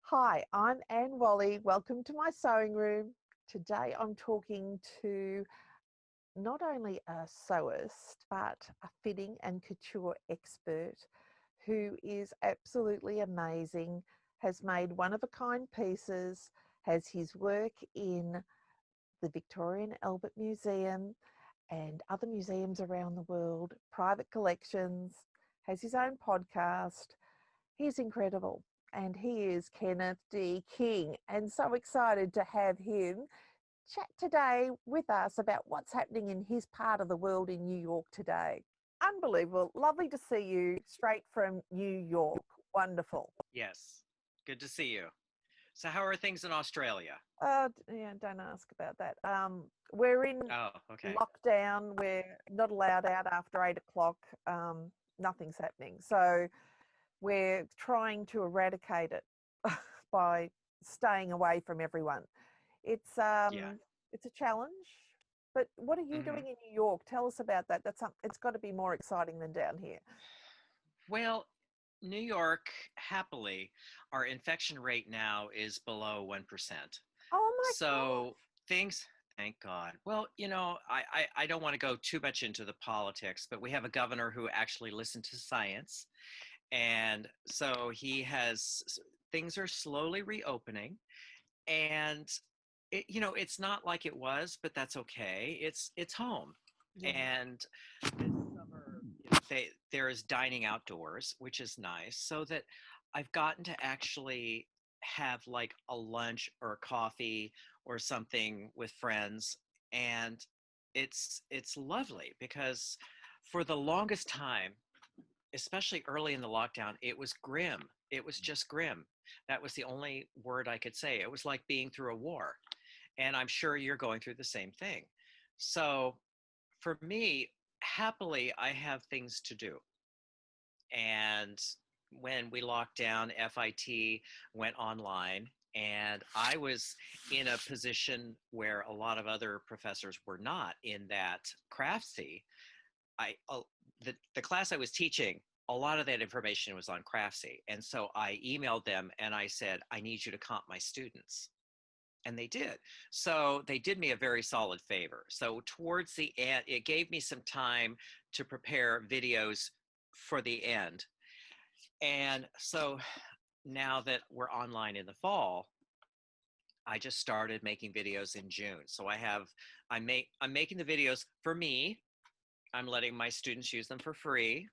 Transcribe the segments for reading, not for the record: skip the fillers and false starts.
Hi, I'm Whalley. Welcome to my sewing room. Today I'm talking to not only a sewist, but a fitting and couture expert who is absolutely amazing, has made one-of-a-kind pieces, has his work in the Victorian Albert Museum and other museums around the world, private collections, has his own podcast. He's incredible. And he is Kenneth D. King. And so excited to have him chat today with us about what's happening in his part of the world in New York today. Unbelievable. Lovely to see you straight from New York. Wonderful. Yes, good to see you. So how are things in Australia? Yeah, don't ask about that. We're in Oh, okay. lockdown. We're not allowed out after 8 o'clock. Nothing's happening. So we're trying to eradicate it by staying away from everyone. It's Yeah. it's a challenge. But what are you hmm doing in New York? Tell us about that. It's got to be more exciting than down here. Well, New York, happily, our infection rate now is below 1%. Oh my God. So things, thank God. Well, I don't want to go too much into the politics, but we have a governor who actually listened to science. And so things are slowly reopening. And it's not like it was, but that's okay. It's home. Yeah. And this summer, there is dining outdoors, which is nice, so that I've gotten to actually have like a lunch or a coffee or something with friends, and it's lovely because for the longest time, especially early in the lockdown, it was grim. It was just grim. That was the only word I could say. It was like being through a war. And I'm sure you're going through the same thing. So for me, happily, I have things to do. And when we locked down, FIT went online. And I was in a position where a lot of other professors were not, in that Craftsy, I the class I was teaching, a lot of that information was on Craftsy. And so I emailed them and I said, I need you to comp my students. And they did. So they did me a very solid favor. So towards the end, it gave me some time to prepare videos for the end. And so now that we're online in the fall, I just started making videos in June. So I'm making the videos for me. I'm letting my students use them for free.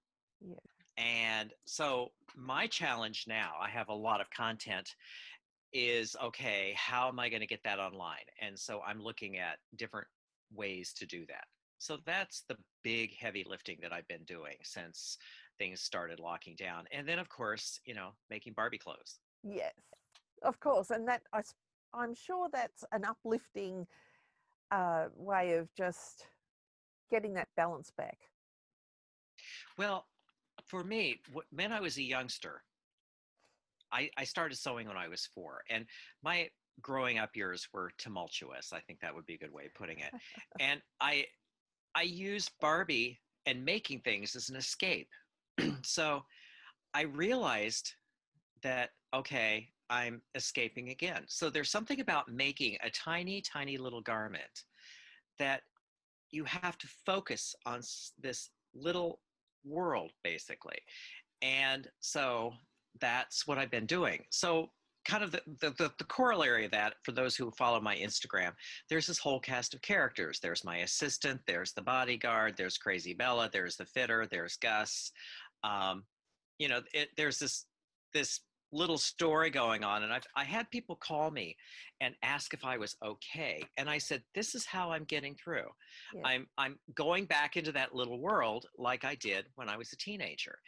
Yeah. And so my challenge now, I have a lot of content, is okay, how am I going to get that online? And so I'm looking at different ways to do that. So that's the big heavy lifting that I've been doing since things started locking down. And then, of course, making Barbie clothes. Yes. Of course. And I'm sure that's an uplifting way of just getting that balance back. Well, for me, when I was a youngster, I started sewing when I was 4, and my growing up years were tumultuous. I think that would be a good way of putting it. And I used Barbie and making things as an escape. So I realized that, okay, I'm escaping again. So there's something about making a tiny, tiny little garment that you have to focus on this little world, basically. And so that's what I've been doing. So kind of the corollary of that, for those who follow my Instagram, there's this whole cast of characters. There's my assistant, there's the bodyguard, there's Crazy Bella, there's the fitter, there's Gus. Um, there's this little story going on, and I had people call me and ask if I was okay, and I said, this is how I'm getting through. Yeah. I'm going back into that little world like I did when I was a teenager.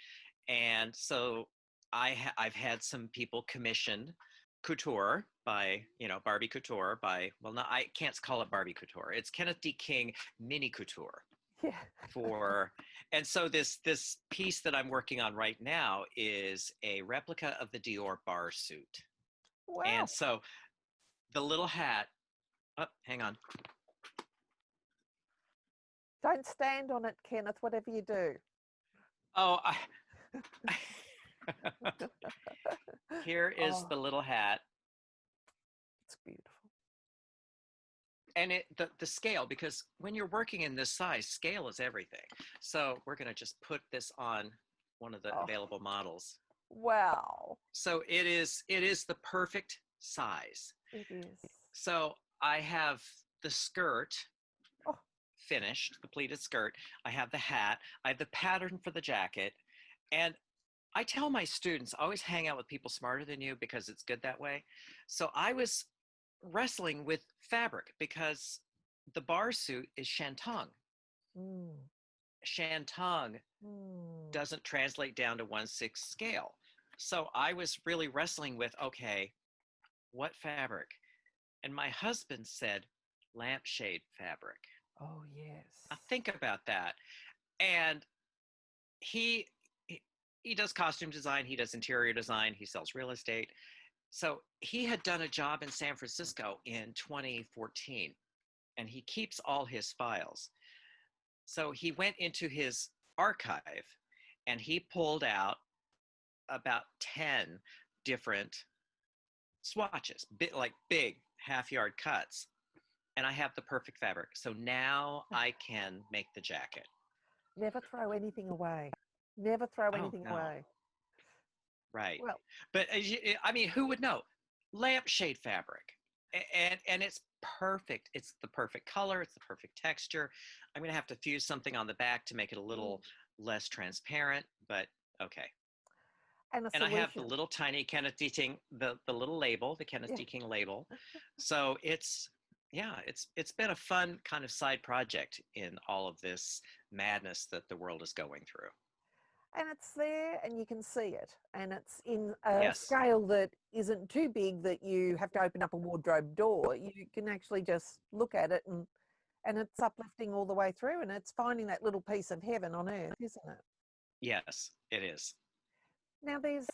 And so I've had some people commission couture by, Barbie couture by, well, no, I can't call it Barbie couture. It's Kenneth D. King mini couture Yeah. for, and so this piece that I'm working on right now is a replica of the Dior bar suit. And Wow. so the little hat, oh, hang on. Don't stand on it, Kenneth, whatever you do. Oh, Here is Oh, the little hat. it's beautiful. And the scale, because when you're working in this size, scale is everything. So we're going to just put this on one of the Oh, available models. wow. So it is the perfect size. It is. So I have the skirt Oh, finished, completed skirt. I have the hat. I have the pattern for the jacket. And I tell my students, always hang out with people smarter than you because it's good that way. So I was wrestling with fabric because the bar suit is shantung. mm, Shantung mm. doesn't translate down to 1/6 scale. So I was really wrestling with, okay, what fabric? And my husband said, lampshade fabric. Oh, yes. Now think about that. And he, he does costume design, he does interior design, he sells real estate. So he had done a job in San Francisco in 2014, and he keeps all his files. So he went into his archive and he pulled out about 10 different swatches, like big half-yard cuts. And I have the perfect fabric. So now I can make the jacket. Never throw anything away. Never throw Oh, anything no. away. Right. Well, But I mean, who would know? Lampshade fabric. And it's perfect. It's the perfect color. It's the perfect texture. I'm going to have to fuse something on the back to make it a mm, little less transparent, but okay. and a And I have the solution. little tiny Kenneth D. King, the little label, the Kenneth Yeah. D. King label. So yeah, it's been a fun kind of side project in all of this madness that the world is going through. And it's there and you can see it. And it's in a Yes. scale that isn't too big that you have to open up a wardrobe door. You can actually just look at it and it's uplifting all the way through and it's finding that little piece of heaven on earth, isn't it? Yes, it is. Now there's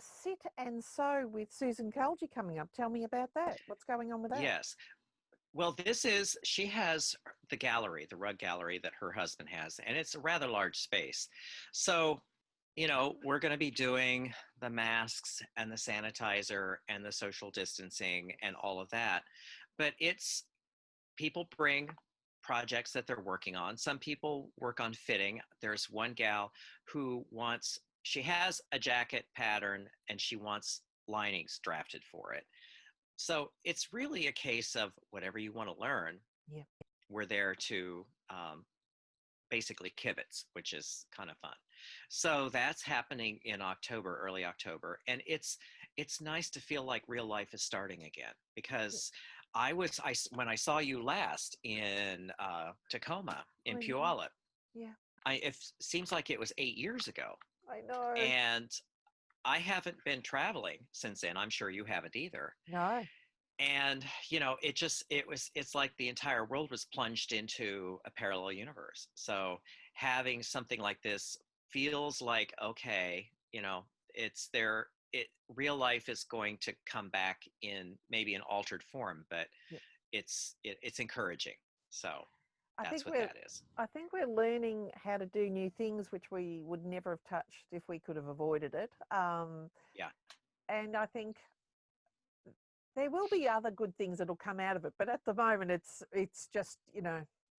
Sit and Sew with Susan Kalji coming up. Tell me about that. What's going on with that? Yes. Well, she has the gallery, the rug gallery that her husband has, and it's a rather large space. So, we're going to be doing the masks and the sanitizer and the social distancing and all of that. But people bring projects that they're working on. Some people work on fitting. There's one gal she has a jacket pattern and she wants linings drafted for it. So it's really a case of whatever you want to learn. Yeah. We're there to basically kibitz, which is kind of fun. So that's happening in October, early October, and it's nice to feel like real life is starting again Yeah. because when I saw you last in Tacoma in I know. Puyallup, Yeah. it seems like it was 8 years ago, I know. and I haven't been traveling since then. I'm sure you haven't either. No. And it's like the entire world was plunged into a parallel universe. So having something like this feels like, okay, it's there. Real life is going to come back in maybe an altered form, but Yeah. it's encouraging. So I that's think what we're that is. I think we're learning how to do new things which we would never have touched if we could have avoided it. Yeah. And I think there will be other good things that'll come out of it. But at the moment, it's just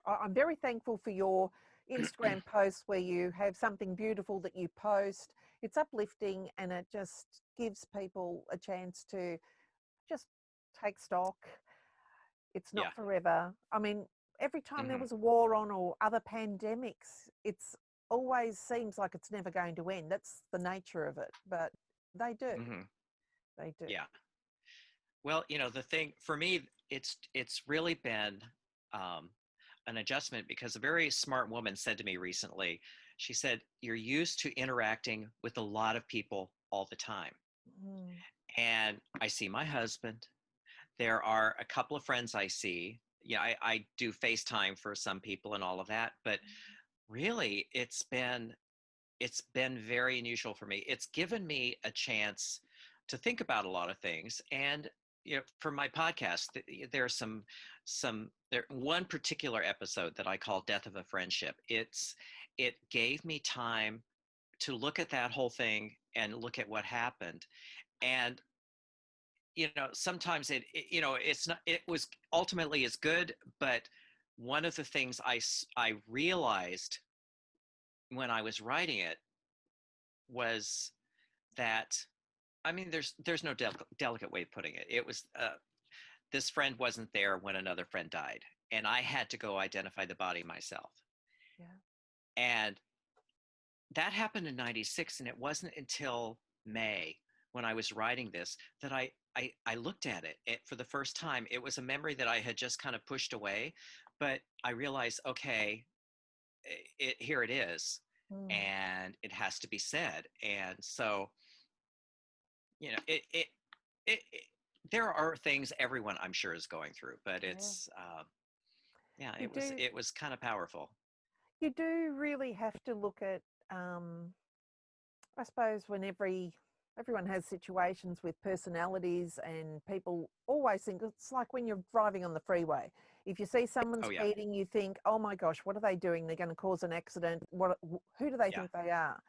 I'm very thankful for your Instagram posts where you have something beautiful that you post. It's uplifting and it just gives people a chance to just take stock. It's Yeah. not forever. I mean, every time there Hmm. was a war on or other pandemics, it's always seems like it's never going to end. That's the nature of it, but they do. Hmm. They do. Yeah. Well, the thing for me, it's really been um, an adjustment because a very smart woman said to me recently, she said, "You're used to interacting with a lot of people all the time." Mm. And I see my husband. There are a couple of friends I see. Yeah, I do FaceTime for some people and all of that, but really it's been very unusual for me. It's given me a chance to think about a lot of things. And for my podcast, there's one particular episode that I call Death of a Friendship. It gave me time to look at that whole thing and look at what happened. And sometimes it's not, it was ultimately is good, but one of the things I realized when I was writing it was that, I mean, there's no delicate way of putting it. It was this friend wasn't there when another friend died, and I had to go identify the body myself. Yeah. And that happened in '96, and it wasn't until May when I was writing this that I looked at it for the first time. It was a memory that I had just kind of pushed away, but I realized, okay, here it is, Mm. and it has to be said. And so, it there are things everyone I'm sure is going through, but Yeah. it's yeah, You do. it was kind of powerful. You do really have to look at. I suppose when everyone has situations with personalities, and people always think it's like when you're driving on the freeway. If you see someone Oh yeah, speeding, you think, "Oh my gosh, what are they doing? They're going to cause an accident. Who do they yeah, think they are?"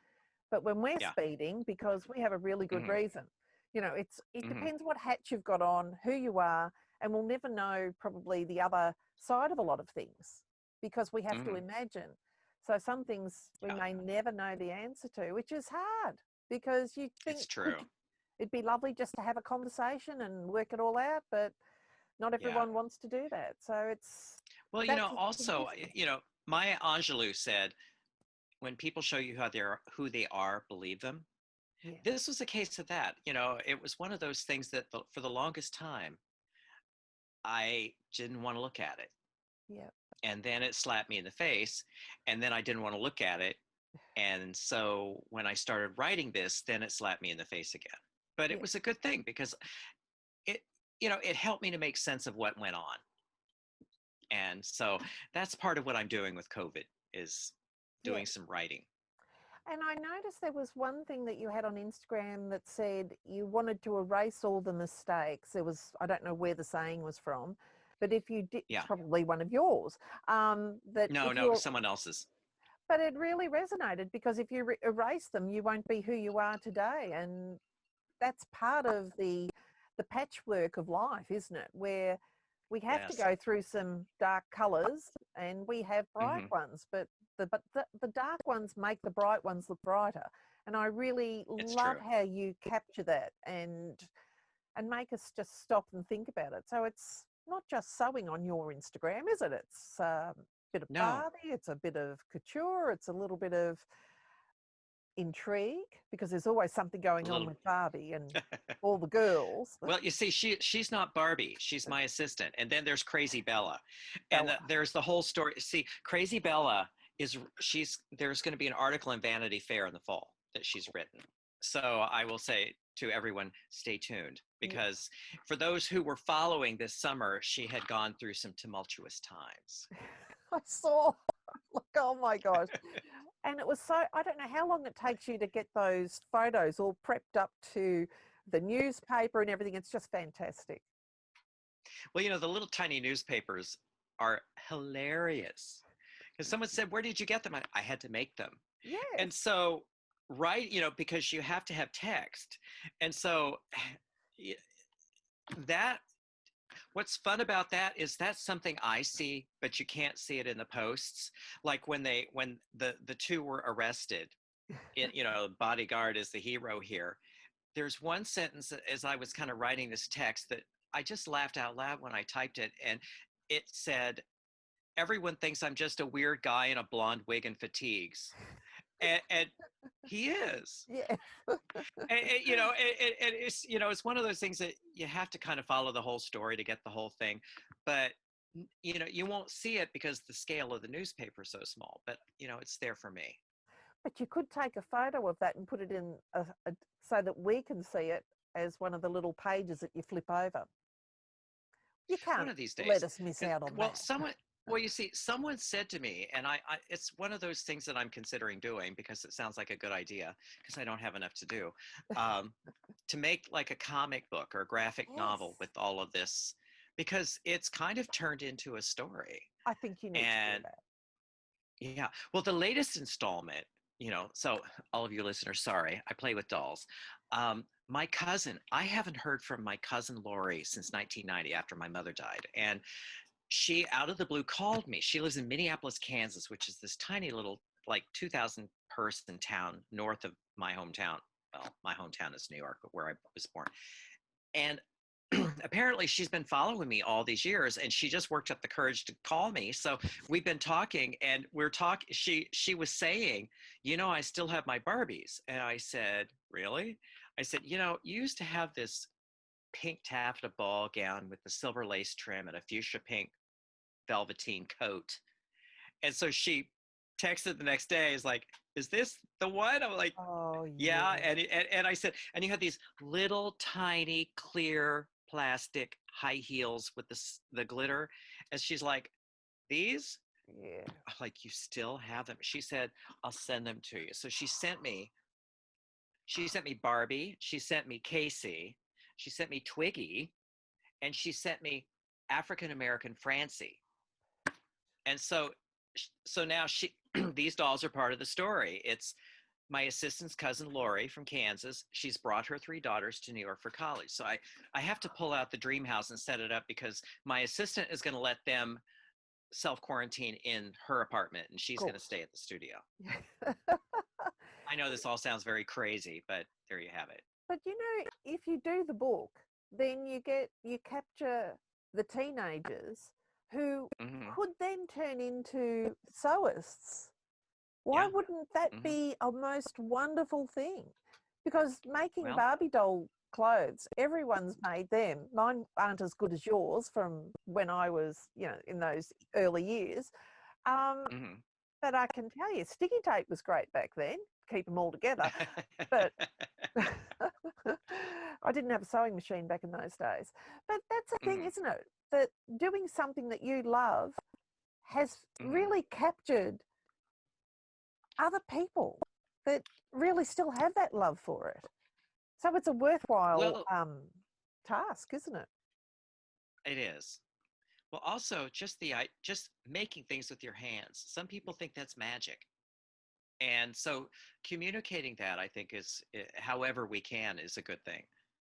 But when we're yeah. speeding, because we have a really good Hmm. reason, it Hmm. depends what hat you've got on, who you are, and we'll never know probably the other side of a lot of things because we have to Hmm. imagine. So some things we Yeah, may never know the answer to, which is hard because you think it's true. it'd be lovely just to have a conversation and work it all out, but not Yeah. everyone wants to do that. So Well, that's the also, difference. Maya Angelou said, when people show you who they are, believe them. Yes. This was a case of that. It was one of those things that for the longest time, I didn't want to look at it. Yeah. And then it slapped me in the face. And then I didn't want to look at it. And so when I started writing this, then it slapped me in the face again. But it Yeah. was a good thing because it, it helped me to make sense of what went on. And so that's part of what I'm doing with COVID is Yeah. doing some writing. And I noticed there was one thing that you had on Instagram that said you wanted to erase all the mistakes. There was, I don't know where the saying was from, but if you did, it's Yeah. probably one of yours. That No, if no, it was you're, someone else's. but it really resonated because if you erase them, you won't be who you are today. And that's part of the patchwork of life, isn't it? Where we have to Yes. go through some dark colours and we have bright Hmm. ones, but the dark ones make the bright ones look brighter. And I really It's love true. how you capture that and make us just stop and think about it. So it's not just sewing on your Instagram, is it? It's a bit of No, Barbie, it's a bit of couture, it's a little bit of intrigue because there's always something a going on little. with Barbie and all the girls. Well, you see, she's not Barbie. She's my assistant. And then there's Crazy Bella, and Bella. there's the whole story. See, Crazy Bella there's going to be an article in Vanity Fair in the fall that she's written. So I will say to everyone, stay tuned Yeah, because for those who were following this summer, she had gone through some tumultuous times. I saw. Like, oh my gosh. And it was so, I don't know how long it takes you to get those photos all prepped up to the newspaper and everything. It's just fantastic. Well, the little tiny newspapers are hilarious because someone said, "Where did you get them?" I had to make them. And Yes. so, right, because you have to have text. And so y- that what's fun about that is that's something I see, but you can't see it in the posts. Like when the two were arrested, bodyguard is the hero here. There's one sentence as I was kind of writing this text that I just laughed out loud when I typed it, and it said, "Everyone thinks I'm just a weird guy in a blonde wig and fatigues." And he is. Yes. It's one of those things that you have to kind of follow the whole story to get the whole thing, but you won't see it because the scale of the newspaper is so small, but it's there for me. But you could take a photo of that and put it in so that we can see it as one of the little pages that you flip over. You One can't of these let days, us miss 'cause- out on well, that. someone well, you see, someone said to me, and it's one of those things that I'm considering doing because it sounds like a good idea because I don't have enough to do, um, to make like a comic book or a graphic novel Yes. with all of this because it's kind of turned into a story. I think you need to do And that. yeah, well, the latest installment, So all of you listeners, sorry, I play with dolls. My cousin, I haven't heard from my cousin Lori since 1990 after my mother died. And she, out of the blue, called me. She lives in Minneapolis, Kansas, which is this tiny little, like 2,000 person town north of my hometown. Well, my hometown is New York, where I was born. And apparently she's been following me all these years, and she just worked up the courage to call me. So we've been talking, and we're talking. She was saying, I still have my Barbies. And I said, really? I said, you used to have this pink taffeta ball gown with the silver lace trim and a fuchsia pink velveteen coat. And so she texted the next day, is like, is this the one? I'm like, Oh, yeah. yeah. And I said, and you had these little tiny clear plastic high heels with the glitter. And she's like, these? Yeah. I'm like, you still have them? She said, I'll send them to you. So she sent me Barbie, she sent me Casey, she sent me Twiggy, and she sent me African American Francie. And so now these dolls are part of the story. It's my assistant's cousin Lori from Kansas. She's brought her 3 daughters to New York for college. So I have to pull out the dream house and set it up because my assistant is going to let them self-quarantine in her apartment, and she's going to stay at the studio. I know this all sounds very crazy, but there you have it. But if you do the book, then you capture the teenagers who could then turn into sewists. Why wouldn't that be a most wonderful thing? Because making Barbie doll clothes, everyone's made them. Mine aren't as good as yours from when I was, in those early years. But I can tell you, sticky tape was great back then, keep them all together. But I didn't have a sewing machine back in those days. But that's the thing, isn't it? That doing something that you love has really captured other people that really still have that love for it. So it's a worthwhile task, isn't it? It is. Well, also just making things with your hands. Some people think that's magic. And so communicating that, I think, is however we can is a good thing.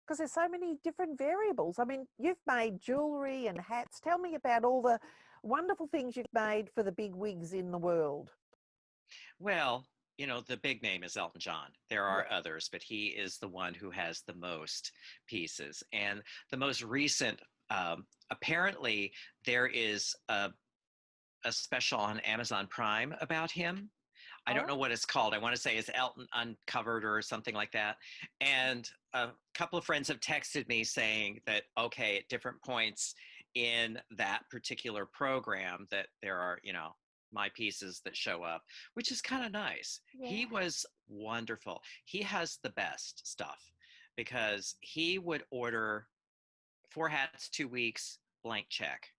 Because there's so many different variables. I mean, you've made jewelry and hats. Tell me about all the wonderful things you've made for the big wigs in the world. Well, the big name is Elton John. There are others, but he is the one who has the most pieces. And the most recent, apparently, there is a special on Amazon Prime about him. I don't know what it's called. I want to say it's Elton Uncovered or something like that. And a couple of friends have texted me saying that, okay, at different points in that particular program that there are, my pieces that show up, which is kind of nice. Yeah. He was wonderful. He has the best stuff because he would order 4 hats, 2 weeks, blank check.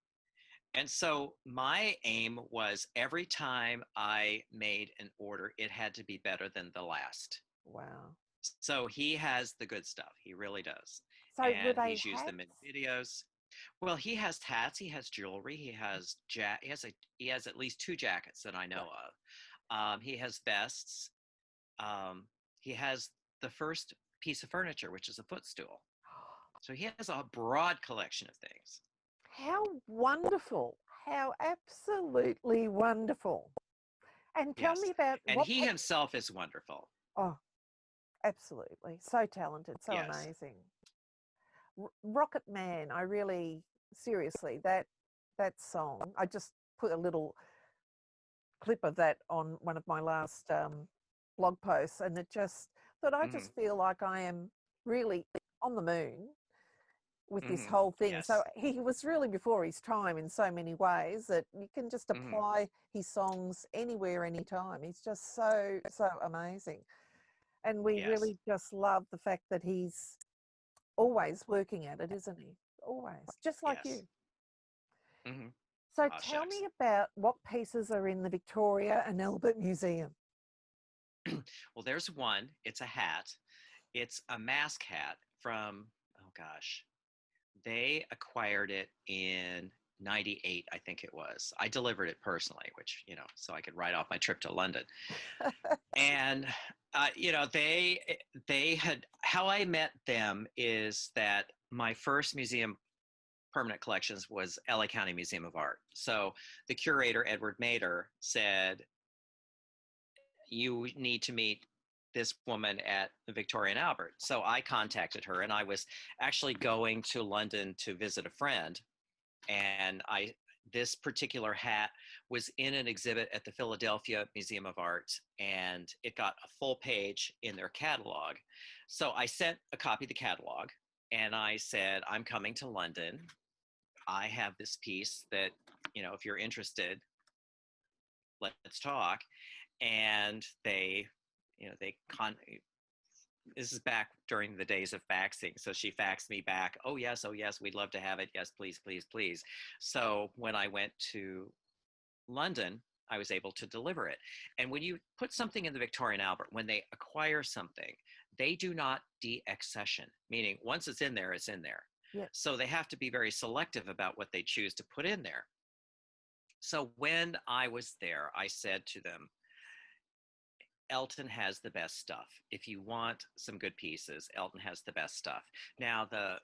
And so my aim was every time I made an order, it had to be better than the last. Wow. So he has the good stuff. He really does. So and he's used them in videos. Well, he has hats, he has jewelry, he has he has at least 2 jackets that I know of. He has vests. He has the first piece of furniture, which is a footstool. So he has a broad collection of things. How wonderful. How absolutely wonderful. And tell me about... And he himself is wonderful. Oh, absolutely. So talented, so amazing. Rocket Man, I really, seriously, that song, I just put a little clip of that on one of my last blog posts, and it just thought, I just feel like I am really on the moon with this whole thing. Yes. So he was really before his time in so many ways that you can just apply his songs anywhere, anytime. He's just so amazing. And we really just love the fact that he's always working at it, isn't he? Always, just like you. So tell me about what pieces are in the Victoria and Albert Museum. Well, there's one. It's a hat. It's a mask hat from, oh gosh, they acquired it in 98, I think it was. I delivered it personally, which, so I could write off my trip to London. And, they had, how I met them is that my first museum permanent collections was LA County Museum of Art. So the curator, Edward Mader, said, you need to meet this woman at the Victoria and Albert. So I contacted her, and I was actually going to London to visit a friend. And this particular hat was in an exhibit at the Philadelphia Museum of Art, and it got a full page in their catalog. So I sent a copy of the catalog, and I said, I'm coming to London. I have this piece that, if you're interested, let's talk. And this is back during the days of faxing. So she faxed me back, oh yes, we'd love to have it. Yes, please, please, please. So when I went to London, I was able to deliver it. And when you put something in the Victoria and Albert, when they acquire something, they do not deaccession, meaning once it's in there, it's in there. Yeah. So they have to be very selective about what they choose to put in there. So when I was there, I said to them, Elton has the best stuff. If you want some good pieces, Elton has the best stuff. Now, the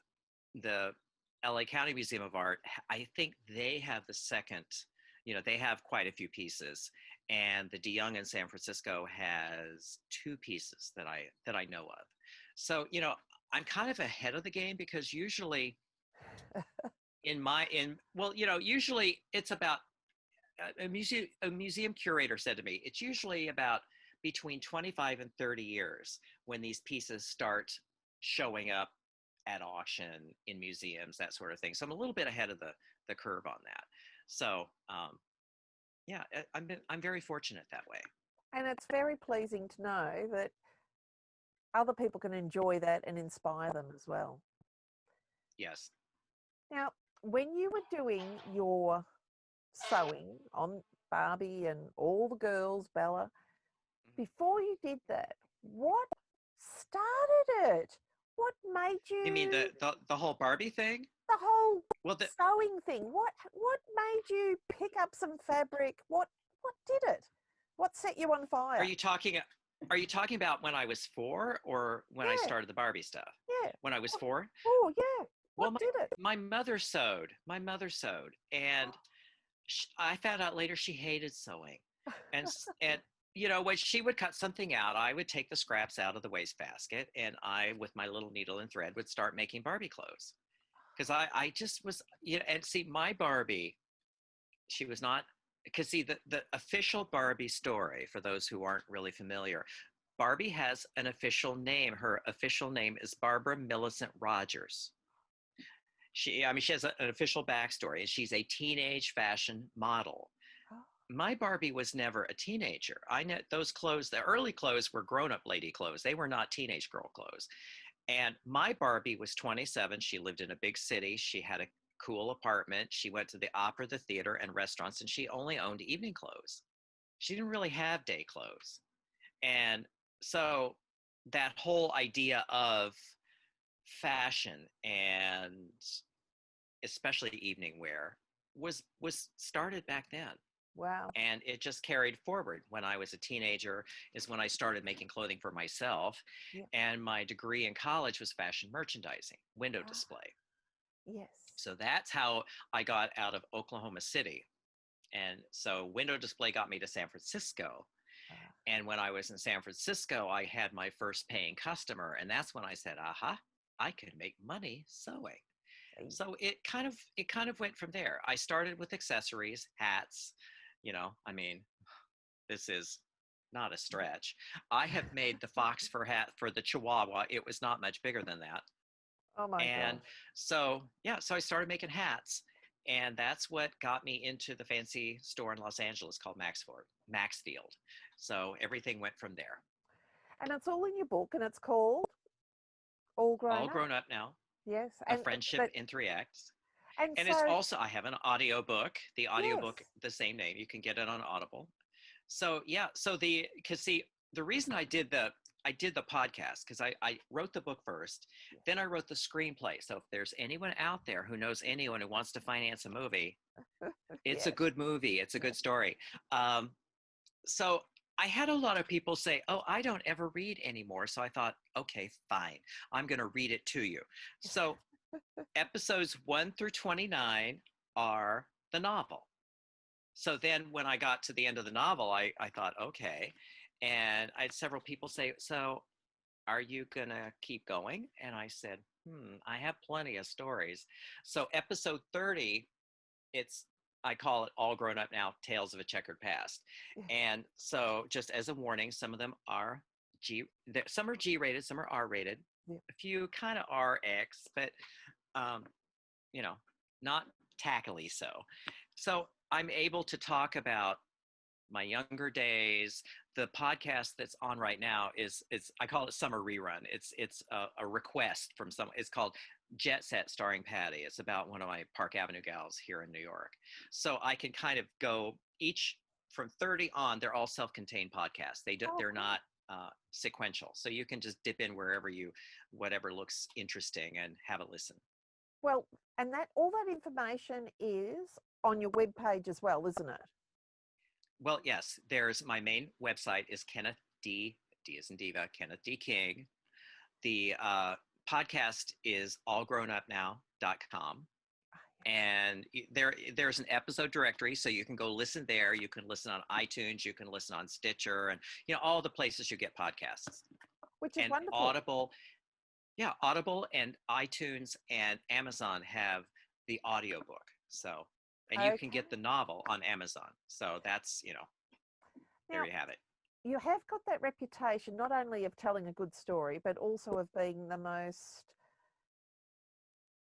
LA County Museum of Art, I think they have the second, they have quite a few pieces. And the DeYoung in San Francisco has 2 pieces that I know of. So, I'm kind of ahead of the game, because usually usually it's about, a museum curator said to me, it's usually about between 25 and 30 years when these pieces start showing up at auction, in museums, that sort of thing. So I'm a little bit ahead of the curve on that. So yeah, I'm very fortunate that way. And it's very pleasing to know that other people can enjoy that and inspire them as well. Yes. Now, when you were doing your sewing on Barbie and all the girls, Bella, before you did that, what started it? What made you? You mean the whole Barbie thing? The whole sewing thing. What made you pick up some fabric? What did it? What set you on fire? Are you talking about when I was 4, or when I started the Barbie stuff? Yeah. When I was 4? Oh, yeah. What did it? My mother sewed. And I found out later she hated sewing. And when she would cut something out, I would take the scraps out of the wastebasket, and I, with my little needle and thread, would start making Barbie clothes. Because I just was, and see, my Barbie, she was not, because see, the official Barbie story, for those who aren't really familiar, Barbie has an official name. Her official name is Barbara Millicent Rogers. She has an official backstory, and she's a teenage fashion model. My Barbie was never a teenager. I know those clothes, the early clothes were grown-up lady clothes. They were not teenage girl clothes. And my Barbie was 27. She lived in a big city. She had a cool apartment. She went to the opera, the theater, and restaurants, and she only owned evening clothes. She didn't really have day clothes. And so that whole idea of fashion, and especially evening wear, was started back then. Wow. And it just carried forward. When I was a teenager is when I started making clothing for myself. Yeah. And my degree in college was fashion merchandising, window display. Yes. So that's how I got out of Oklahoma City. And so window display got me to San Francisco. And when I was in San Francisco, I had my first paying customer. And that's when I said, aha, I could make money sewing. So it kind of went from there. I started with accessories, hats. This is not a stretch. I have made the fox fur hat for the Chihuahua. It was not much bigger than that. Oh my And gosh. so I started making hats, and that's what got me into the fancy store in Los Angeles called Maxfield. So everything went from there. And it's all in your book, and it's called All Grown Up Now. Yes. A Friendship in 3 Acts. And so, it's also, I have an audiobook, the audiobook, the same name. You can get it on Audible. So, yeah. So because the reason I did I did the podcast because I wrote the book first, then I wrote the screenplay. So if there's anyone out there who knows anyone who wants to finance a movie, it's a Yes. good movie. It's a Yeah. good story. Um, so I had a lot of people say, "Oh, I don't ever read anymore." So I thought, okay, fine, I'm going to read it to you. So episodes 1 through 29 are the novel. So then when I got to the end of the novel, I thought, okay. And I had several people say, "So are you going to keep going?" And I said, I have plenty of stories. So episode 30, it's, I call it All Grown Up Now, Tales of a Checkered Past. Yeah. And so just as a warning, some of them are some are G rated, some are R rated, Yeah. a few kind of RX, but, um, you know, not tackily so. So I'm able to talk about my younger days. The podcast that's on right now is, it's, I call it summer rerun. It's a request from some. It's called Jet Set starring Patty. It's about one of my Park Avenue gals here in New York. So I can kind of go each from 30 on. They're all self-contained podcasts. Oh, They're cool. not sequential. So you can just dip in wherever whatever looks interesting and have a listen. Well, and that all that information is on your webpage as well, isn't it? Well, yes, there's my main website is Kenneth D. D as in Diva, Kenneth D. King. The podcast is allgrownupnow.com. And there's an episode directory, so you can go listen there. You can listen on iTunes, you can listen on Stitcher, and all the places you get podcasts. Which is And wonderful. Audible and iTunes and Amazon have the audiobook. So, and you can Okay. get the novel on Amazon. So that's, there Now, you have it. you have got that reputation not only of telling a good story, but also of being the most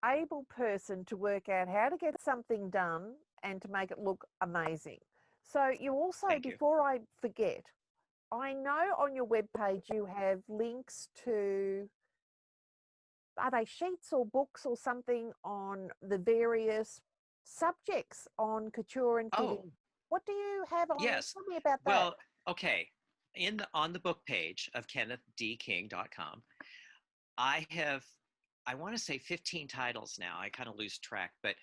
able person to work out how to get something done and to make it look amazing. So you also, Thank you. before I forget, I know on your webpage you have links to, are they sheets or books or something on the various subjects on couture and Oh, fitting? What do you have on there? yes. Tell me about that. Well, okay. On the book page of kennethdking.com, I have, I want to say 15 titles now. I kind of lose track, but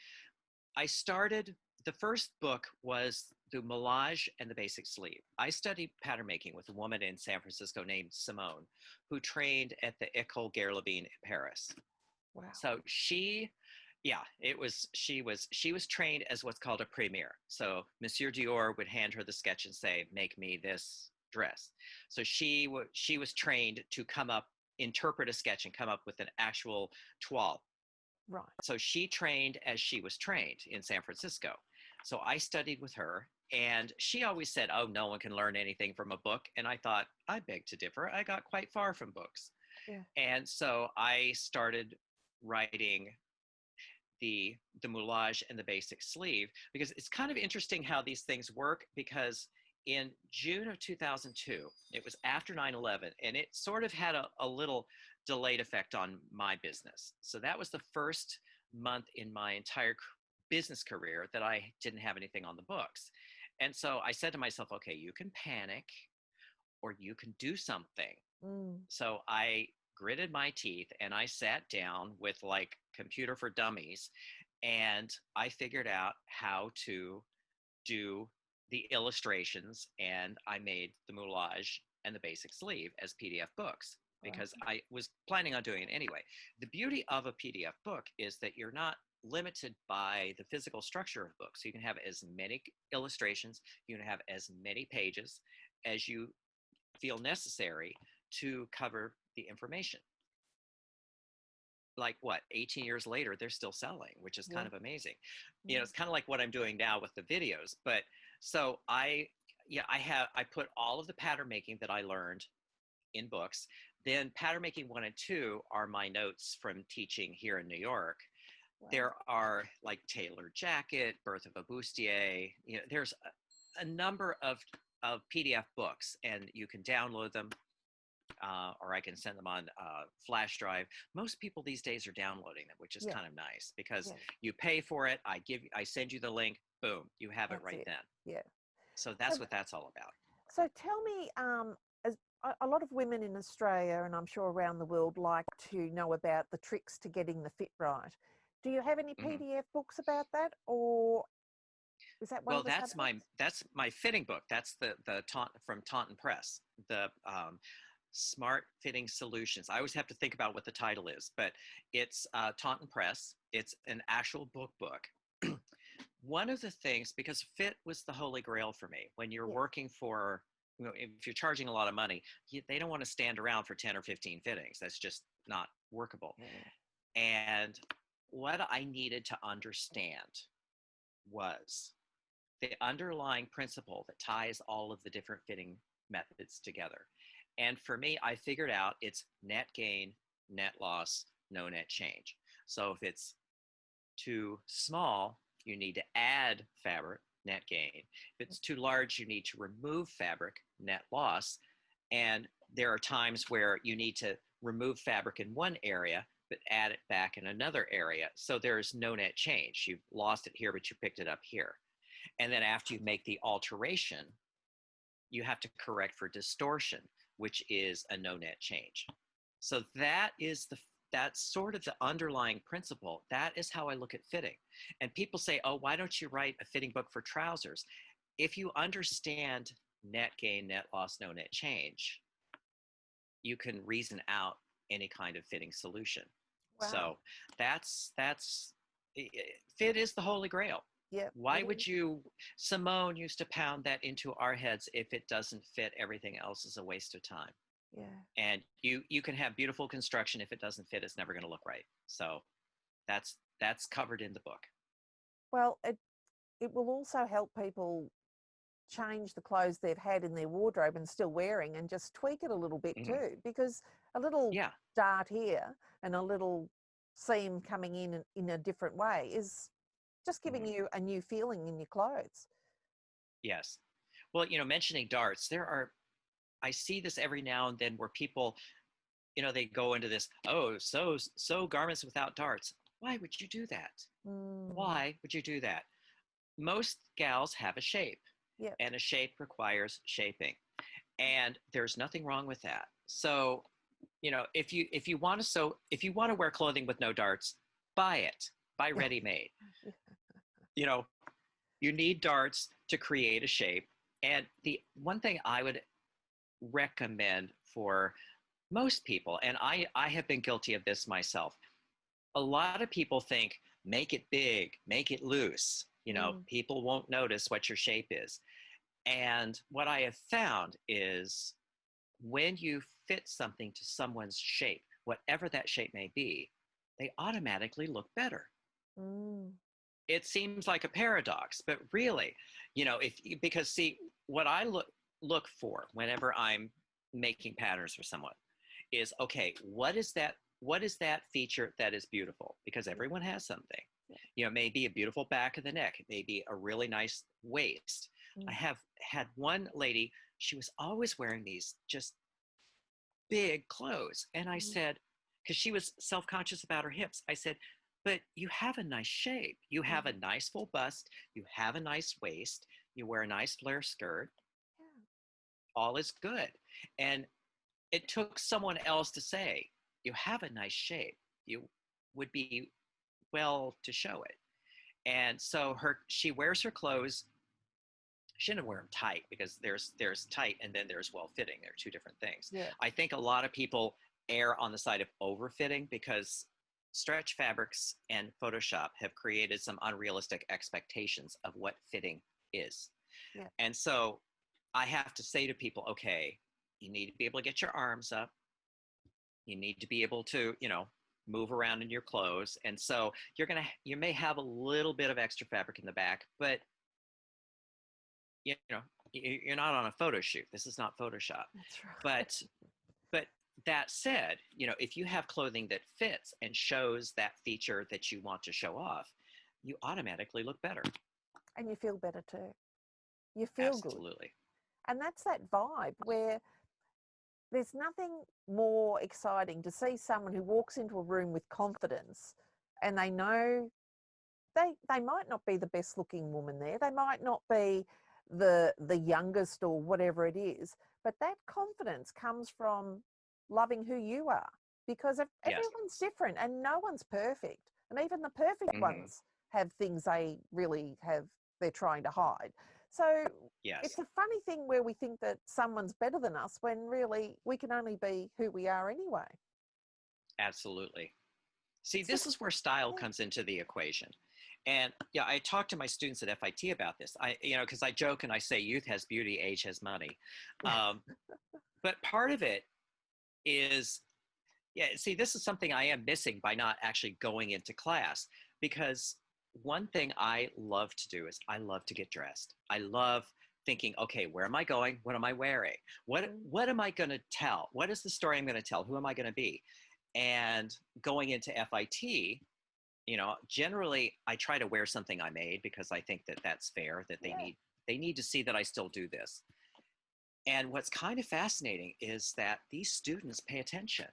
I started, the first book was the moulage and the basic sleeve. I studied pattern making with a woman in San Francisco named Simone, who trained at the École Guerlain in Paris. Wow. So she was trained as what's called a premier. So Monsieur Dior would hand her the sketch and say, "Make me this dress." So she was trained to interpret a sketch and come up with an actual toile. Right. So she trained as she was trained in San Francisco. So I studied with her, and she always said, "Oh, no one can learn anything from a book." And I thought, I beg to differ. I got quite far from books. Yeah. And so I started writing the moulage and the basic sleeve, because it's kind of interesting how these things work, because in June of 2002, it was after 9/11, and it sort of had a little delayed effect on my business. So that was the first month in my entire business career that I didn't have anything on the books. And so I said to myself, okay, you can panic or you can do something. Mm. So I gritted my teeth and I sat down with like Computer for Dummies, and I figured out how to do the illustrations, and I made the moulage and the basic sleeve as PDF books, Right. because I was planning on doing it anyway. The beauty of a PDF book is that you're not limited by the physical structure of books. You can have as many illustrations, you can have as many pages as you feel necessary to cover the information. Like what, 18 years later, they're still selling, which is kind Yeah. of amazing. Mm. It's kind of like what I'm doing now with the videos. But so I put all of the pattern making that I learned in books. Then pattern making 1 and 2 are my notes from teaching here in New York. Wow. There are like Tailored Jacket, Birth of a Bustier. There's a number of PDF books, and you can download them. Or I can send them on flash drive. Most people these days are downloading them, which is Yeah. kind of nice, because Yeah. you pay for it. I send you the link. Boom, you have it That's right it. then. Yeah. So So, that's what that's all about. so tell me, a lot of women in Australia, and I'm sure around the world, like to know about the tricks to getting the fit right. Do you have any Mhm. PDF books about that, or is that one Well, of the subjects? that's my fitting book. That's the from Taunton Press, the Smart Fitting Solutions. I always have to think about what the title is, but it's Taunton Press. It's an actual book. One of the things, because fit was the holy grail for me, when you're Yes. working for, you know, if you're charging a lot of money, they don't want to stand around for 10 or 15 fittings. That's just not workable. Yeah. And what I needed to understand was the underlying principle that ties all of the different fitting methods together. And for me, I figured out it's net gain, net loss, no net change. So if it's too small, you need to add fabric, net gain. If it's too large, you need to remove fabric, net loss. And there are times where you need to remove fabric in one area, but add it back in another area. So there's no net change. You've lost it here, but you picked it up here. And then after you make the alteration, you have to correct for distortion, which is a no net change. So that's sort of the underlying principle. That is how I look at fitting. And people say, oh, why don't you write a fitting book for trousers? If you understand net gain, net loss, no net change, you can reason out any kind of fitting solution. Wow. So that's fit is the holy grail. Yeah, Why it would is. you? Simone used to pound that into our heads: if it doesn't fit, everything else is a waste of time. Yeah. And you can have beautiful construction. If it doesn't fit, it's never going to look right. So that's covered in the book. Well, it will also help people change the clothes they've had in their wardrobe and still wearing, and just tweak it a little bit Hmm. too, because a little Yeah. dart here and a little seam coming in a different way is just giving Hmm. you a new feeling in your clothes. Yes. Well, mentioning darts, I see this every now and then where people, they go into this, oh, so garments without darts. Why would you do that? Mm, Why would you do that? Most gals have a shape, yep. and a shape requires shaping. And there's nothing wrong with that. So, if you want to wear clothing with no darts, buy it. Buy Yeah. ready made. You know, you need darts to create a shape. And the one thing I would recommend for most people, and I have been guilty of this myself, a lot of people think, make it big, make it loose. Mm, People won't notice what your shape is. And what I have found is when you fit something to someone's shape, whatever that shape may be, they automatically look better. mm, It seems like a paradox, but really, because see, what I look for whenever I'm making patterns for someone is, okay, what is that feature that is beautiful? Because yeah, everyone has something. yeah. It may be a beautiful back of the neck, it may be a really nice waist. I Mm, have had one lady, she was always wearing these just big clothes. And I mm, said, because she was self-conscious about her hips, I said, but you have a nice shape. You have a mm, nice full bust. You have a nice waist. You wear a nice flare skirt. yeah. All is good. And it took someone else to say, you have a nice shape. You would be well to show it. And so she wears her clothes. She didn't wear them tight, because there's tight and then there's well fitting. They're two different things. Yeah. I think a lot of people err on the side of overfitting, because stretch fabrics and Photoshop have created some unrealistic expectations of what fitting is. Yeah. And so I have to say to people, okay, you need to be able to get your arms up. You need to be able to, move around in your clothes. And so you may have a little bit of extra fabric in the back, but you know you're not on a photo shoot. This is not Photoshop. That's right. But but that said, if you have clothing that fits and shows that feature that you want to show off, you automatically look better. And you feel better too. You feel good. Absolutely. And that's that vibe where there's nothing more exciting to see someone who walks into a room with confidence, and they know they might not be the best looking woman there. They might not be the youngest or whatever it is, But that confidence comes from loving who you are, because everyone's different and no one's perfect. And even the perfect ones have things they're trying to hide. So it's a funny thing where we think that someone's better than us when really we can only be who we are anyway. Absolutely. See, this is where style comes into the equation. And yeah, I talk to my students at FIT about this. Because I joke and I say youth has beauty, age has money. But part of it is, see, this is something I am missing by not actually going into class, because one thing I love to do is I love to get dressed. I love thinking, okay, where am I going? What am I wearing? What am I going to tell? What is the story I'm going to tell? Who am I going to be? And going into FIT, generally I try to wear something I made, because I think that that's fair, that they need to see that I still do this. And what's kind of fascinating is that these students pay attention.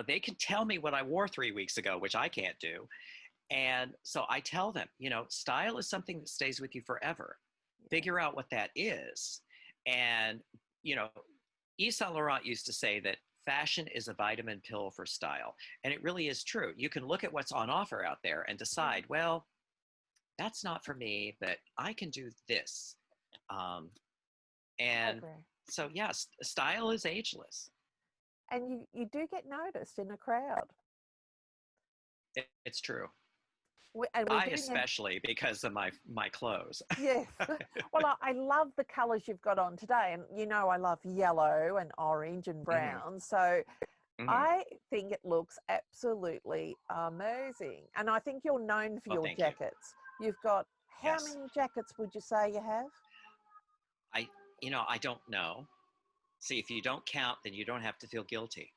They can tell me what I wore 3 weeks ago, which I can't do. And so I tell them, style is something that stays with you forever. Figure out what that is. And, Yves Saint Laurent used to say that fashion is a vitamin pill for style. And it really is true. You can look at what's on offer out there and decide, well, that's not for me, but I can do this. And so, yes, style is ageless. And you do get noticed in a crowd. It's true. I especially because of my clothes. Yes. Well, I love the colours you've got on today. And I love yellow and orange and brown. So I think it looks absolutely amazing. And I think you're known for your jackets. You've got, how many jackets would you say you have? I don't know. See, if you don't count, then you don't have to feel guilty.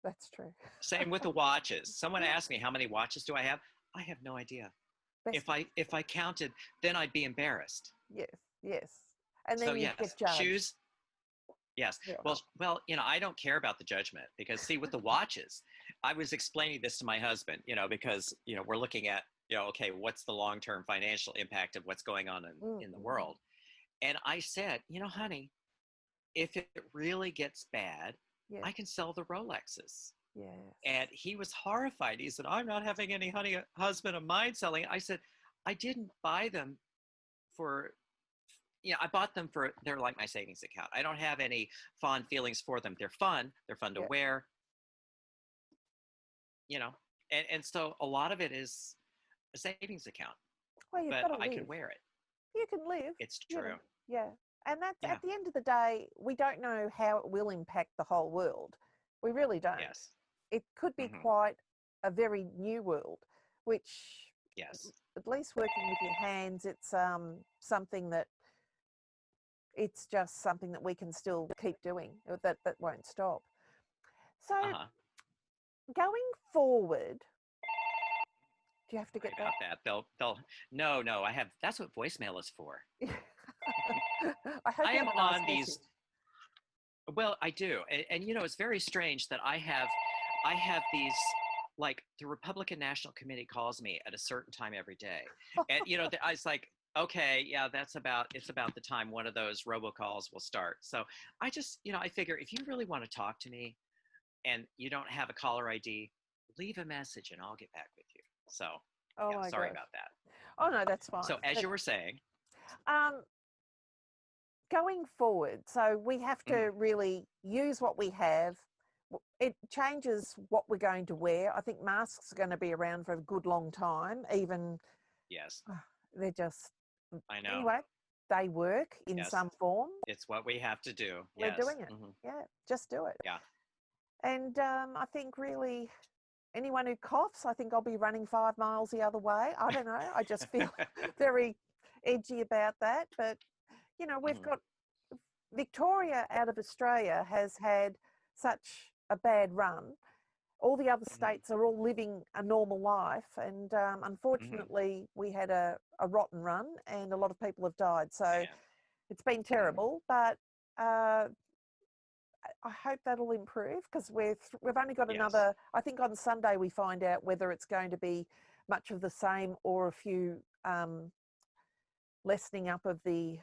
That's true. Same with the watches. Someone asked me, how many watches do I have? I have no idea. If I counted, then I'd be embarrassed. Yes. And then you get judged. Shoes. Yes. Well, I don't care about the judgment, because see, with the watches, I was explaining this to my husband, because, we're looking at, okay, what's the long-term financial impact of what's going on in the world? And I said, honey, if it really gets bad, I can sell the Rolexes. Yes. And he was horrified. He said, I'm not having any husband of mine selling. I said, I didn't buy them for, I bought them for, they're like my savings account. I don't have any fond feelings for them. They're fun to wear, and so a lot of it is a savings account. Well, but I can wear it. You can live. It's true. Yeah. And that's at the end of the day, we don't know how it will impact the whole world. We really don't. Yes. It could be quite a very new world, which, at least working with your hands, it's something that it's just something that we can still keep doing, that won't stop. So going forward, do you have to get about that? They'll no. I have. That's what voicemail is for. I am on these. Well, I do, and it's very strange that I have these, like, the Republican National Committee calls me at a certain time every day, and I was like, okay, it's about the time one of those robocalls will start. So I just, I figure if you really want to talk to me, and you don't have a caller ID, leave a message and I'll get back with you. So sorry about that. Oh no, that's fine. So as you were saying, going forward, so we have to really use what we have. It changes what we're going to wear. I think masks are going to be around for a good long time. Even they're just, I know. Anyway, they work in some form. It's what we have to do. We're doing it. Just do it. Yeah. And I think really anyone who coughs, I think I'll be running 5 miles the other way. I don't know. I just feel very edgy about that. But, we've got Victoria out of Australia has had such a bad run. All the other states are all living a normal life. And unfortunately, we had a rotten run and a lot of people have died. So it's been terrible. But I hope that'll improve, because we've only got another, I think on Sunday we find out whether it's going to be much of the same or a few lessening up of the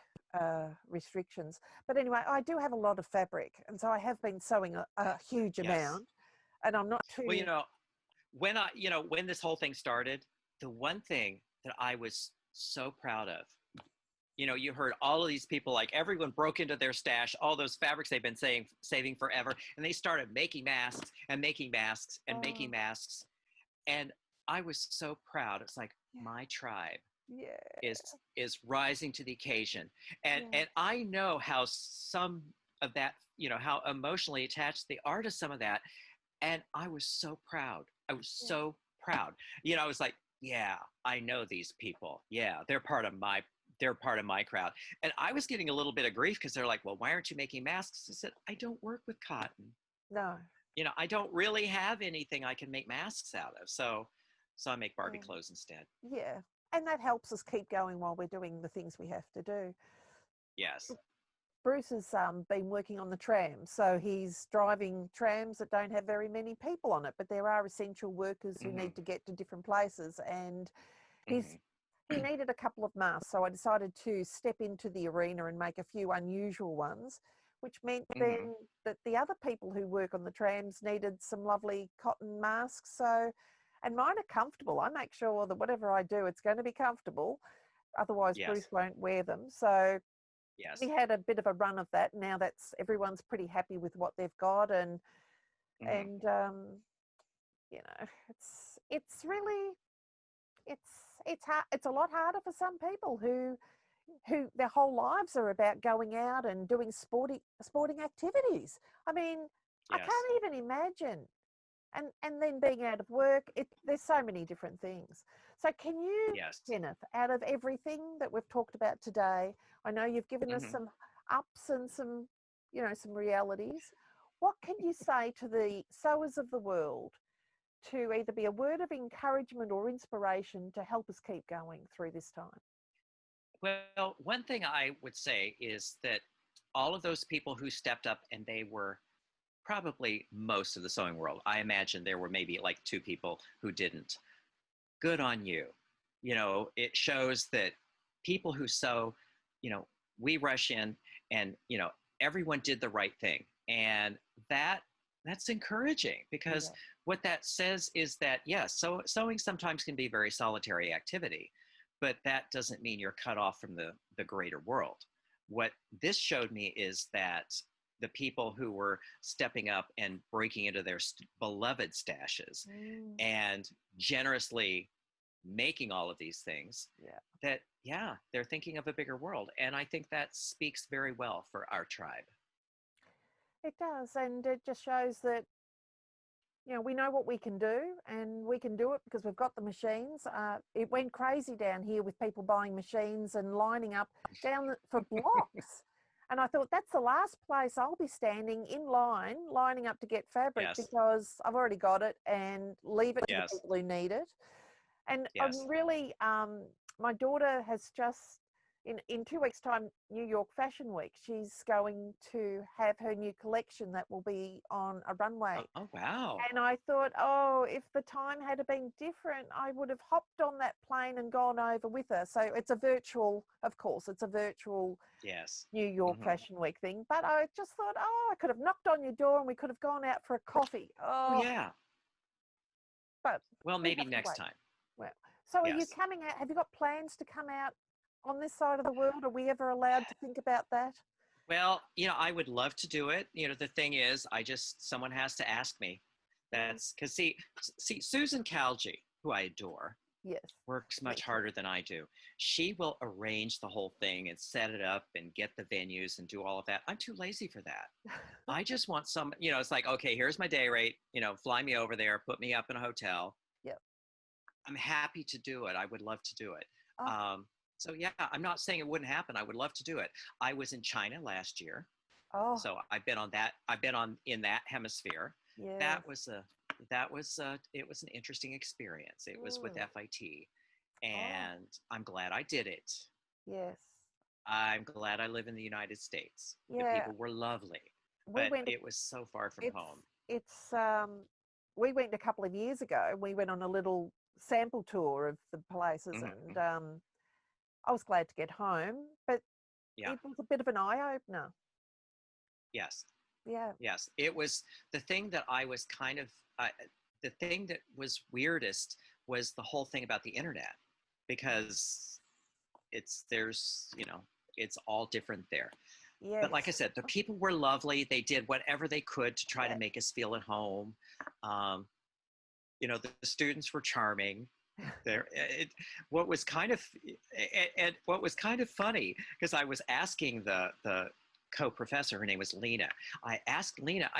restrictions. But anyway, I do have a lot of fabric, and so I have been sewing a huge Yes. amount, and I'm not Well, too. when this whole thing started, the one thing that I was so proud of, you heard all of these people, like everyone broke into their stash, all those fabrics they've been saving forever, and they started making masks and making masks and making Oh, masks. And I was so proud. It's like yeah, my tribe yeah, is is rising to the occasion. And yeah, and I know how some of that, how emotionally attached they are to some of that. And I was so proud. I was yeah, so proud. I was like, yeah, I know these people. Yeah, they're part of my crowd. And I was getting a little bit of grief because they're like, well, why aren't you making masks? I said, I don't work with cotton. no, I don't really have anything I can make masks out of. So I make Barbie yeah, clothes instead. yeah, and that helps us keep going while we're doing the things we have to do. Yes. Bruce has been working on the trams, so he's driving trams that don't have very many people on it, but there are essential workers who Hmm. need to get to different places, and he's Hmm. he needed a couple of masks, so I decided to step into the arena and make a few unusual ones, which meant Hmm. then that the other people who work on the trams needed some lovely cotton masks. So, and mine are comfortable. I make sure that whatever I do, it's going to be comfortable. Otherwise, Yes. Bruce won't wear them. So we Yes. had a bit of a run of that. Now that's everyone's pretty happy with what they've got, and Hmm. and it's really it's hard. It's a lot harder for some people who their whole lives are about going out and doing sporting activities. I mean, I Yes. can't even imagine. And then being out of work, there's so many different things. So can you, Yes. Kenneth, out of everything that we've talked about today, I know you've given us Hmm. some ups and some realities. What can you say to the sewers of the world to either be a word of encouragement or inspiration to help us keep going through this time? Well, one thing I would say is that all of those people who stepped up, and they were probably most of the sewing world. I imagine there were maybe like two people who didn't. Good on you. It shows that people who sew, you know, we rush in, and everyone did the right thing. And that's encouraging, because Yeah. what that says is that, yes, sewing sometimes can be a very solitary activity, but that doesn't mean you're cut off from the greater world. What this showed me is that the people who were stepping up and breaking into their beloved stashes Mm, and generously making all of these things, yeah. that, yeah, they're thinking of a bigger world. And I think that speaks very well for our tribe. It does. And it just shows that, we know what we can do, and we can do it because we've got the machines. It went crazy down here with people buying machines and lining up for blocks. And I thought that's the last place I'll be standing in line, lining up to get fabric, Yes. because I've already got it, and leave it to the Yes. people who need it. And I'm Yes. really, my daughter has just, in 2 weeks' time, New York Fashion Week, she's going to have her new collection that will be on a runway. Oh, wow. And I thought, oh, if the time had been different, I would have hopped on that plane and gone over with her. So it's a virtual, of course, it's a virtual Yes. New York Hmm. Fashion Week thing. But I just thought, oh, I could have knocked on your door and we could have gone out for a coffee. Oh, Oh, yeah. but Well, we maybe have to next wait. time. Well, so are you Yes. coming out? Have you got plans to come out on this side of the world? Are we ever allowed to think about that? Well, I would love to do it. The thing is, someone has to ask me. Mm, That's because, see, Susan Calgi, who I adore, yes, works me much too. harder than I do. She will arrange the whole thing and set it up and get the venues and do all of that. I'm too lazy for that. I just want it's like, okay, here's my day rate, fly me over there, put me up in a hotel. Yep. I'm happy to do it. I would love to do it. Oh, So yeah, I'm not saying it wouldn't happen. I would love to do it. I was in China last year. oh, So I've been on that. I've been on in that hemisphere. yes. That was it was an interesting experience. It was with Mm, FIT, oh, and I'm glad I did it. yes. I'm glad I live in the United States. The Yeah, people were lovely, we but went. it was so far from It's home. it's we went a couple of years ago. We went on a little sample tour of the places, Mhm. and I was glad to get home. But Yeah. it was a bit of an eye opener. Yes. Yeah. Yes. It was the thing that I was kind of, the thing that was weirdest was the whole thing about the internet, because there's, it's all different there. But like I Yes. said, the people were lovely. They did whatever they could to try to Yeah. make us feel at home. Um, the students were charming. There, what was kind of, and what was kind of funny, because I was asking the co-professor, her name was Lena. I asked Lena,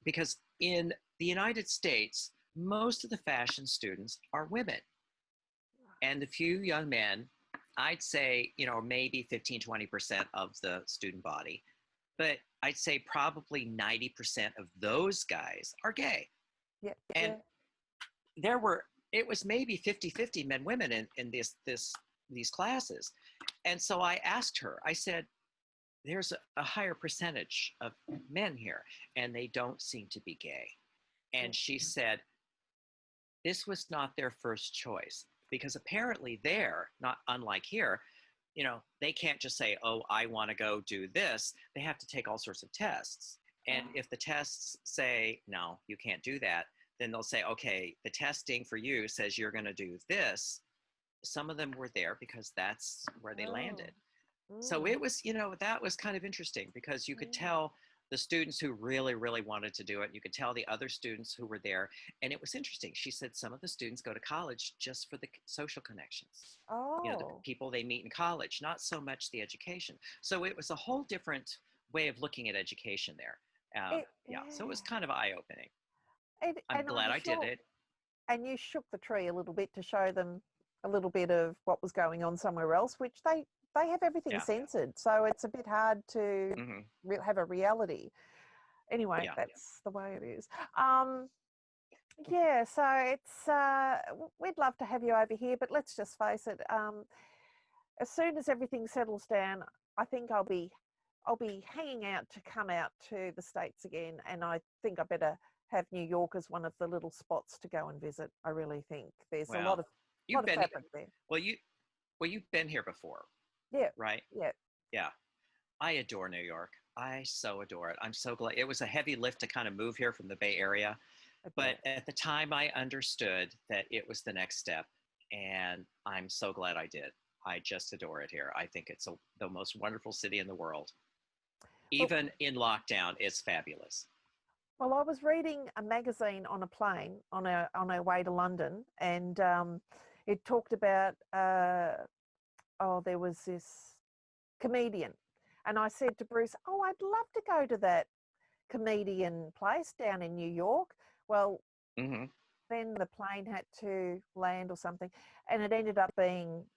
because in the United States, most of the fashion students are women, and the few young men, I'd say, maybe 15-20% of the student body, but I'd say probably 90% of those guys are gay. Yeah. And Yeah. it was maybe 50-50 men, women in these classes. And so I asked her, I said, there's a higher percentage of men here, and they don't seem to be gay. Yeah. And she said, this was not their first choice, because apparently there, not unlike here, they can't just say, oh, I want to go do this. They have to take all sorts of tests. And if the tests say, no, you can't do that, then they'll say, okay, the testing for you says you're going to do this. Some of them were there because that's where they Oh. landed. So it was, that was kind of interesting, because you could tell the students who really, really wanted to do it. You could tell the other students who were there. And it was interesting. She said some of the students go to college just for the social connections, the Oh. people they meet in college, not so much the education. So it was a whole different way of looking at education there. Yeah. So it was Yeah. kind of eye-opening. I'm And glad I'm I did sure, it. and you shook the tree a little bit to show them a little bit of what was going on somewhere else, which they have everything Yeah. censored, so it's a bit hard to Hmm. have a reality. Anyway, Yeah. that's the way it is. Yeah, so it's we'd love to have you over here, but let's just face it. As soon as everything settles down, I think I'll be hanging out to come out to the States again, and I think I better have New York as one of the little spots to go and visit. I really think there's a lot Well, of you've been, fabric there. well, you've been here before, Yeah, right? yeah. Yeah. I adore New York. I so adore it. I'm so glad. It was a heavy lift to kind of move here from the Bay Area, I but bet. at the time I understood that it was the next step, and I'm so glad I did. I just adore it here. I think it's the most wonderful city in the world. Well, Even in lockdown, it's fabulous. well, I was reading a magazine on a plane on our way to London, and it talked about there was this comedian, and I said to Bruce, "Oh, I'd love to go to that comedian place down in New York." Well, Hmm. then the plane had to land or something, and it ended up being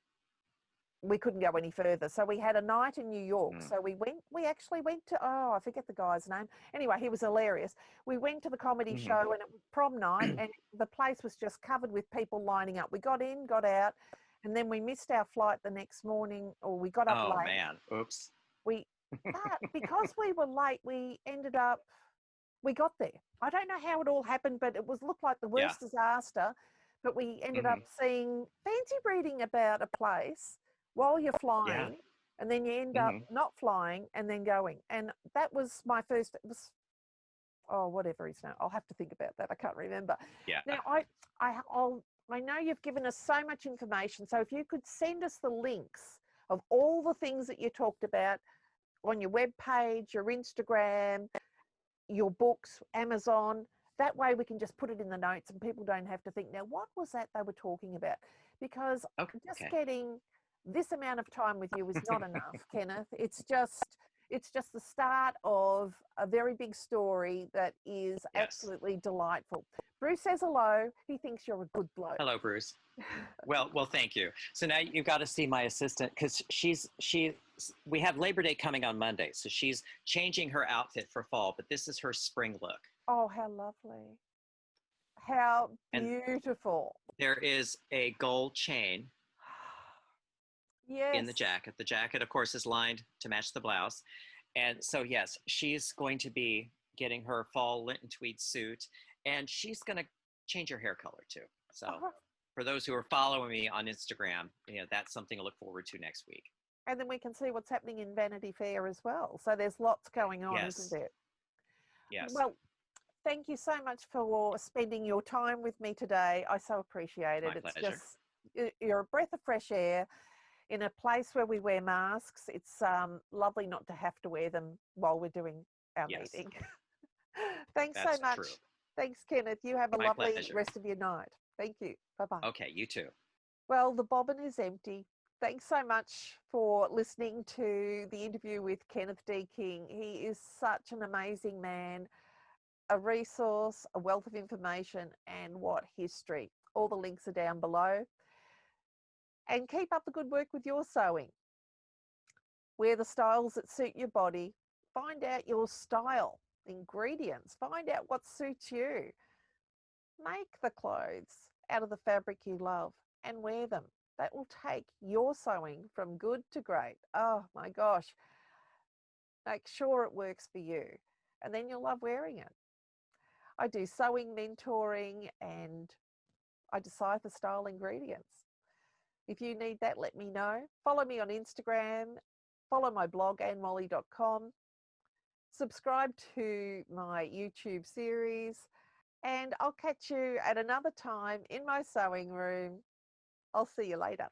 we couldn't go any further. So we had a night in New York. Mm. So we actually went to, I forget the guy's name. Anyway, he was hilarious. We went to the comedy Hmm. show and it was prom night, and the place was just covered with people lining up. We got in, got out, and then we missed our flight the next morning, or we got up Oh late. man, oops. We, but because we were late, we got there. I don't know how it all happened, but it looked like the Yeah. worst disaster. But we ended up Hmm. seeing fancy reading about a place while you're Yeah. flying, and then you end up Hmm. not flying and then going. And that was my first. It was whatever his name. I'll have to think about that. I can't remember. Yeah. Now I know you've given us so much information. So if you could send us the links of all the things that you talked about on your web page, your Instagram, your books, Amazon. That way we can just put it in the notes and people don't have to think, now, what was that they were talking about? Because just Okay. getting this amount of time with you is not enough, Kenneth. It's just the start of a very big story that is Yes. absolutely delightful. Bruce says hello. He thinks you're a good bloke. Hello, Bruce. Well, thank you. So now you've got to see my assistant, because we have Labor Day coming on Monday, so she's changing her outfit for fall, but this is her spring look. Oh, how lovely. How And beautiful. there is a gold chain in the Yes. jacket. The jacket, of course, is lined to match the blouse. And so, yes, she's going to be getting her fall lint and tweed suit, and she's going to change her hair color too. So Oh, for those who are following me on Instagram, that's something to look forward to next week. And then we can see what's happening in Vanity Fair as well. So there's lots going on, isn't Yes. there? Yes. Well, thank you so much for spending your time with me today. I so appreciate it. My It's pleasure. just, you're a breath of fresh air in a place where we wear masks. It's lovely not to have to wear them while we're doing our Yes. meeting. Thanks so That's much. true. Thanks, Kenneth. You have a My lovely pleasure. rest of your night. Thank you. Bye-bye. Okay, you too. Well, the bobbin is empty. Thanks so much for listening to the interview with Kenneth D. King. He is such an amazing man, a resource, a wealth of information, and what history. All the links are down below. And keep up the good work with your sewing. Wear the styles that suit your body. Find out your style, ingredients. Find out what suits you. Make the clothes out of the fabric you love and wear them. That will take your sewing from good to great. Oh my gosh. Make sure it works for you, and then you'll love wearing it. I do sewing mentoring and I decipher style ingredients. If you need that, let me know. Follow me on Instagram, follow my blog, annwhalley.com, subscribe to my YouTube series, and I'll catch you at another time in my sewing room. I'll see you later.